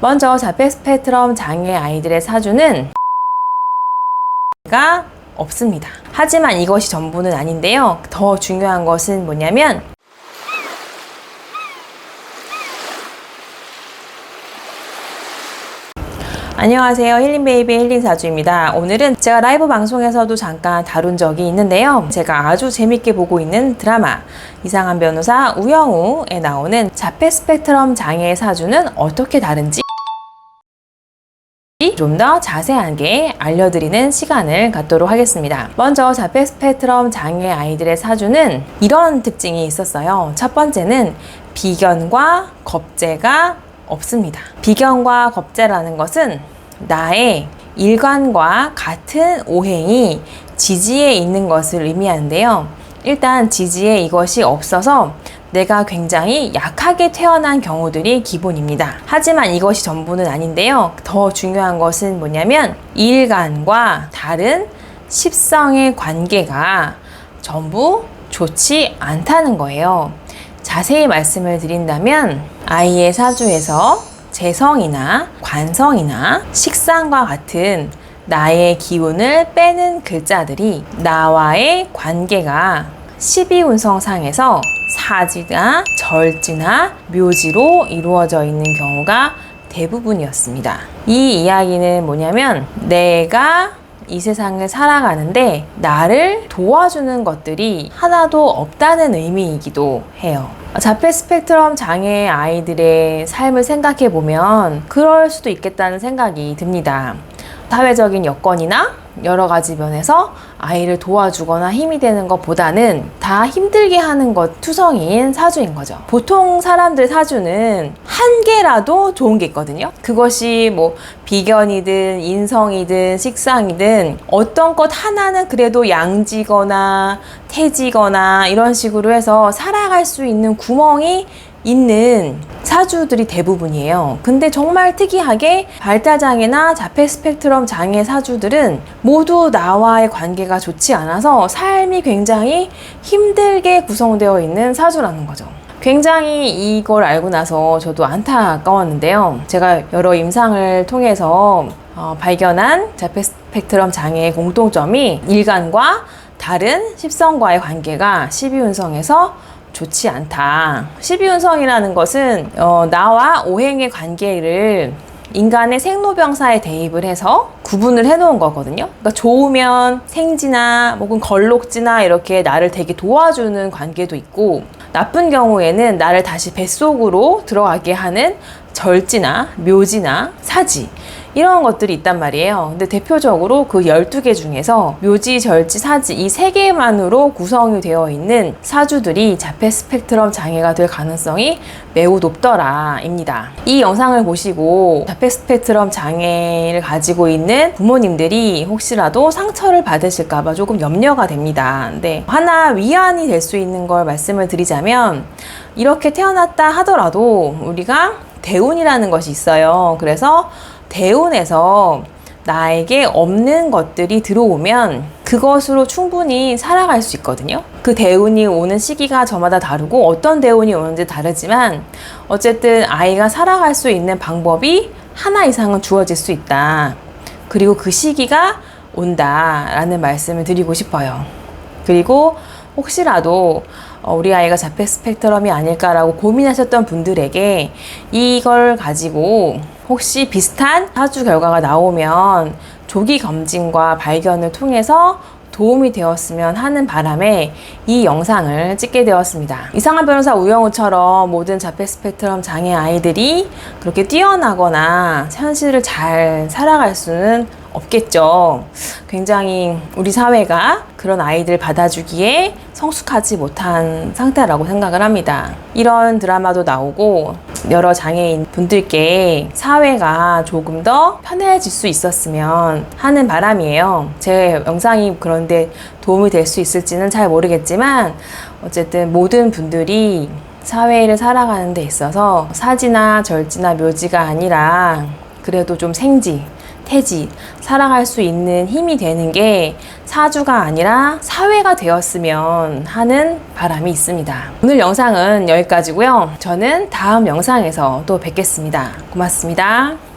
먼저 자폐 스펙트럼 장애 아이들의 사주는 가 없습니다. 하지만 이것이 전부는 아닌데요. 더 중요한 것은 뭐냐면 안녕하세요. 힐링베이비의 힐링사주입니다. 오늘은 제가 라이브 방송에서도 잠깐 다룬 적이 있는데요. 제가 아주 재밌게 보고 있는 드라마 이상한 변호사 우영우에 나오는 자폐 스펙트럼 장애의 사주는 어떻게 다른지 좀 더 자세하게 알려드리는 시간을 갖도록 하겠습니다. 먼저 자폐 스펙트럼 장애 아이들의 사주는 이런 특징이 있었어요. 첫 번째는 비견과 겁재가 없습니다. 비견과 겁재라는 것은 나의 일관과 같은 오행이 지지에 있는 것을 의미하는데요. 일단 지지에 이것이 없어서 내가 굉장히 약하게 태어난 경우들이 기본입니다. 하지만 이것이 전부는 아닌데요. 더 중요한 것은 뭐냐면 일간과 다른 십성의 관계가 전부 좋지 않다는 거예요. 자세히 말씀을 드린다면 아이의 사주에서 재성이나 관성이나 식상과 같은 나의 기운을 빼는 글자들이 나와의 관계가 12운성상에서 사지나 절지나 묘지로 이루어져 있는 경우가 대부분이었습니다. 이 이야기는 뭐냐면 내가 이 세상을 살아가는데 나를 도와주는 것들이 하나도 없다는 의미이기도 해요. 자폐 스펙트럼 장애 아이들의 삶을 생각해 보면 그럴 수도 있겠다는 생각이 듭니다. 사회적인 여건이나 여러 가지 면에서 아이를 도와주거나 힘이 되는 것보다는 다 힘들게 하는 것 투성이인 사주인 거죠. 보통 사람들 사주는 한 개라도 좋은 게 있거든요. 그것이 뭐 비견이든 인성이든 식상이든 어떤 것 하나는 그래도 양지거나 태지거나 이런 식으로 해서 살아갈 수 있는 구멍이 있는 사주들이 대부분이에요. 근데 정말 특이하게 발달장애나 자폐 스펙트럼 장애 사주들은 모두 나와의 관계가 좋지 않아서 삶이 굉장히 힘들게 구성되어 있는 사주라는 거죠. 굉장히 이걸 알고 나서 저도 안타까웠는데요. 제가 여러 임상을 통해서 발견한 자폐 스펙트럼 장애의 공통점이 일간과 다른 십성과의 관계가 12운성에서 좋지 않다. 12운성이라는 것은 나와 오행의 관계를 인간의 생로병사에 대입을 해서 구분을 해놓은 거거든요. 그러니까 좋으면 생지나 혹은 걸록지나 이렇게 나를 되게 도와주는 관계도 있고 나쁜 경우에는 나를 다시 뱃속으로 들어가게 하는 절지나 묘지나 사지 이런 것들이 있단 말이에요. 근데 대표적으로 그 12개 중에서 묘지, 절지, 사지 이 3개만으로 구성이 되어 있는 사주들이 자폐 스펙트럼 장애가 될 가능성이 매우 높더라입니다. 이 영상을 보시고 자폐 스펙트럼 장애를 가지고 있는 부모님들이 혹시라도 상처를 받으실까봐 조금 염려가 됩니다. 근데 하나 위안이 될 수 있는 걸 말씀을 드리자면 이렇게 태어났다 하더라도 우리가 대운이라는 것이 있어요. 그래서 대운에서 나에게 없는 것들이 들어오면 그것으로 충분히 살아갈 수 있거든요. 그 대운이 오는 시기가 저마다 다르고 어떤 대운이 오는지 다르지만 어쨌든 아이가 살아갈 수 있는 방법이 하나 이상은 주어질 수 있다. 그리고 그 시기가 온다라는 말씀을 드리고 싶어요. 그리고 혹시라도 우리 아이가 자폐 스펙트럼이 아닐까라고 고민하셨던 분들에게 이걸 가지고 혹시 비슷한 사주 결과가 나오면 조기 검진과 발견을 통해서 도움이 되었으면 하는 바람에 이 영상을 찍게 되었습니다. 이상한 변호사 우영우처럼 모든 자폐 스펙트럼 장애 아이들이 그렇게 뛰어나거나 현실을 잘 살아갈 수는 없겠죠. 굉장히 우리 사회가 그런 아이들 받아주기에 성숙하지 못한 상태라고 생각을 합니다. 이런 드라마도 나오고 여러 장애인 분들께 사회가 조금 더 편해질 수 있었으면 하는 바람이에요. 제 영상이 그런데 도움이 될 수 있을지는 잘 모르겠지만 어쨌든 모든 분들이 사회를 살아가는 데 있어서 사지나 절지나 묘지가 아니라 그래도 좀 생지, 태지, 살아갈 수 있는 힘이 되는 게 사주가 아니라 사회가 되었으면 하는 바람이 있습니다. 오늘 영상은 여기까지고요. 저는 다음 영상에서 또 뵙겠습니다. 고맙습니다.